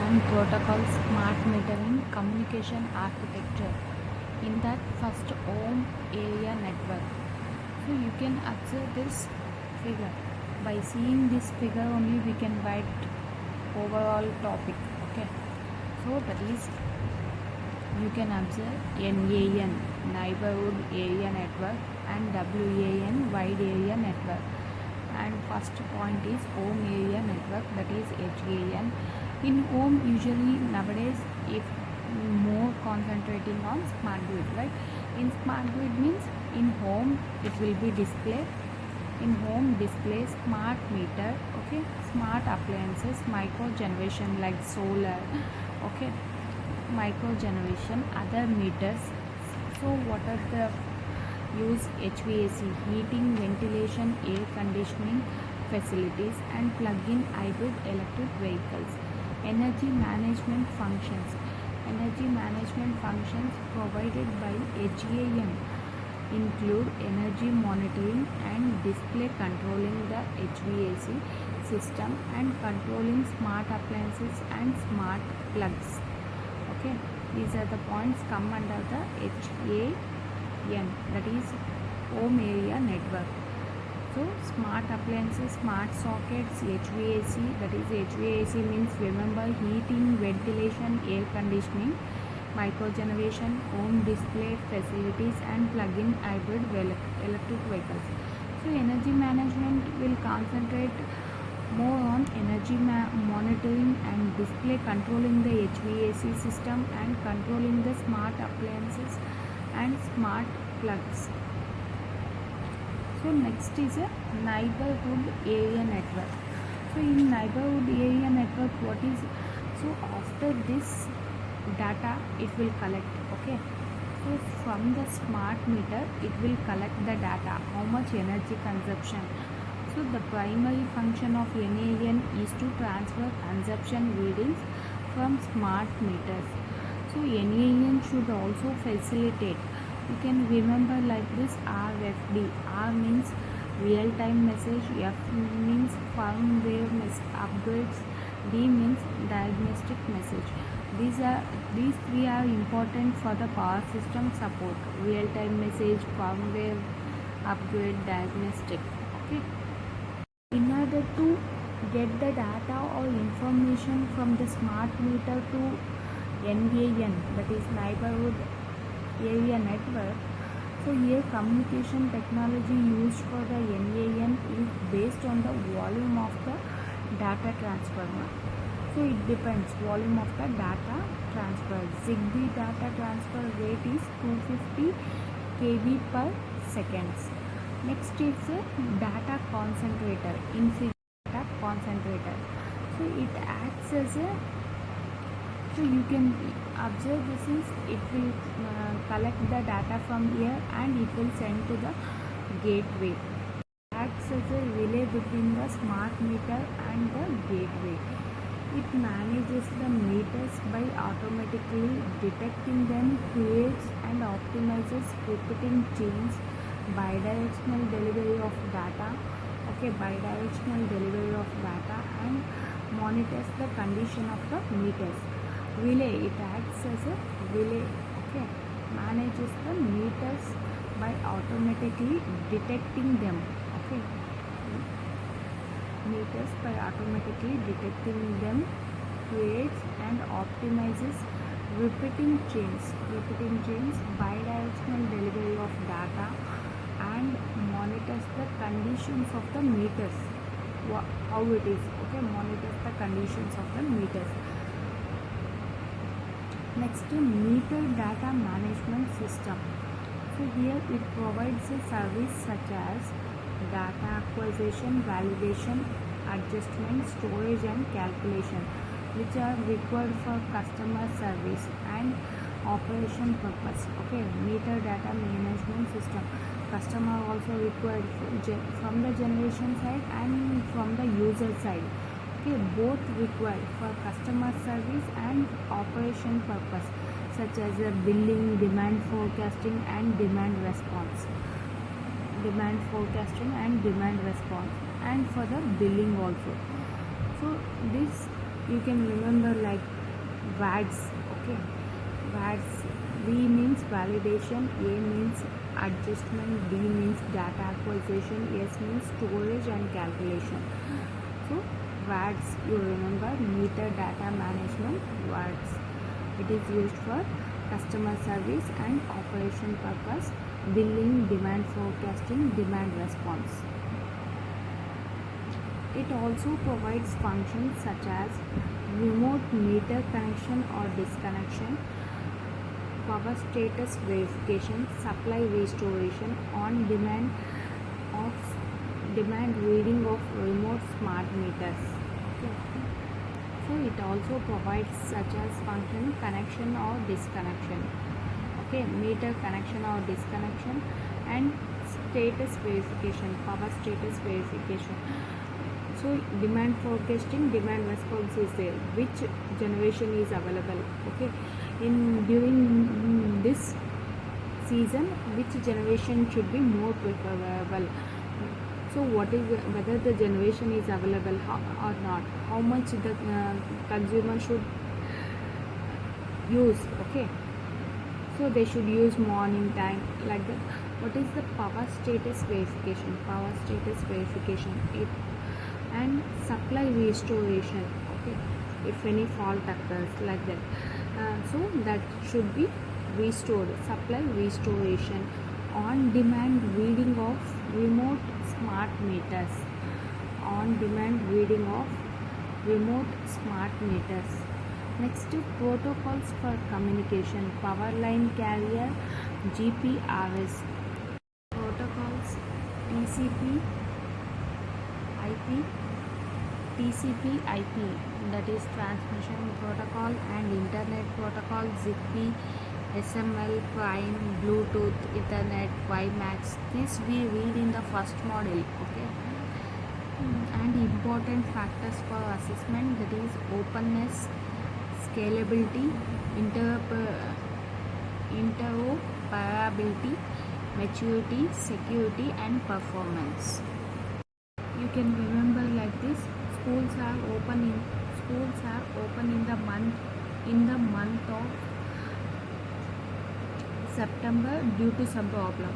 and protocol smart metering communication architecture. In that first home area network. So you can observe this figure. By seeing this figure only we can write overall topic. Okay. So that is you can observe NAN neighborhood area network and WAN wide area network. And first point is home area network, that is HAN. In home usually nowadays if more concentrating on smart grid, right? In smart grid means in home it will be display, in home display smart meter, okay, smart appliances, micro generation like solar, okay, micro generation, other meters. So what are the use? HVAC, heating, ventilation, air conditioning facilities, and plug-in hybrid electric vehicles. Energy management functions. Energy management functions provided by HAN include energy monitoring and display, controlling the HVAC system and controlling smart appliances and smart plugs. Okay, these are the points come under the HAN, that is home area network. So smart appliances, smart sockets, HVAC, that is HVAC means remember heating, ventilation, air conditioning, micro generation, home display facilities and plug-in hybrid electric vehicles. So energy management will concentrate more on energy monitoring and display, controlling the HVAC system and controlling the smart appliances and smart plugs. So next is a neighborhood area network. So in neighborhood area network, what is, so after this data it will collect, okay. So from the smart meter it will collect the data, how much energy consumption. So the primary function of NAN is to transfer consumption readings from smart meters. So NAN should also facilitate, you can remember like this RFD. R means real time message, F means firmware upgrades, D means diagnostic message. These three are important for the power system support: real time message, firmware upgrade, diagnostic. Okay. In order to get the data or information from the smart meter to NAN, that is neighborhood area network. So here communication technology used for the NAN is based on the volume of the data transfer. So it depends volume of the data transfer. Zigbee data transfer rate is 250 kb per seconds. Next is a data concentrator, infrared data concentrator. So it acts as a, so you can observe this is, it will collect the data from here and it will send to the gateway. It acts as a relay between the smart meter and the gateway. It manages the meters by automatically detecting them, creates and optimizes repeating chains, bidirectional delivery of data, okay, bidirectional delivery of data, and monitors the condition of the meters. Relay, it acts as a relay, okay, manages the meters by automatically detecting them, okay, meters by automatically detecting them, creates and optimizes repeating chains, bidirectional delivery of data, and monitors the conditions of the meters, how it is, okay, monitors the conditions of the meters. Next, meter data management system. So here it provides a service such as data acquisition, validation, adjustment, storage and calculation, which are required for customer service and operation purpose. Okay, meter data management system. Customer also required from the generation side and from the user side. Okay, both required for customer service and operation purpose, such as billing, demand forecasting and demand response. And for the billing also. So this you can remember like VADS. Okay, VADS. V means validation, A means adjustment, D means data acquisition, S means storage and calculation. So VADS, you remember, meter data management. VADS, it is used for customer service and operation purpose, billing, demand forecasting, demand response. It also provides functions such as remote meter connection or disconnection, power status verification, supply restoration, on demand of demand reading of remote smart meters. Okay. So it also provides such as function connection or disconnection. Okay, meter connection or disconnection, and status verification, power status verification. So demand forecasting, demand response is there, which generation is available. Okay, in during this season, which generation should be more preferable. So what is whether the generation is available or not, how much the consumer should use. Okay, so they should use morning time, like that. What is the power status verification? Power status verification, it and supply restoration. Okay, if any fault occurs, like that, so that should be restored. Supply restoration, on demand reading of remote smart meters, on demand reading of remote smart meters. Next, protocols for communication, power line carrier, GPRS. Protocols, TCP IP, TCP/IP, that is transmission protocol, and internet protocol, ZigBee, SML, Prime, Bluetooth, Ethernet, WiMAX. This we read in the first module. Okay, and important factors for assessment, that is openness, scalability, interoperability, maturity, security, and performance. You can remember like this. Schools are open in the month of September due to some problem.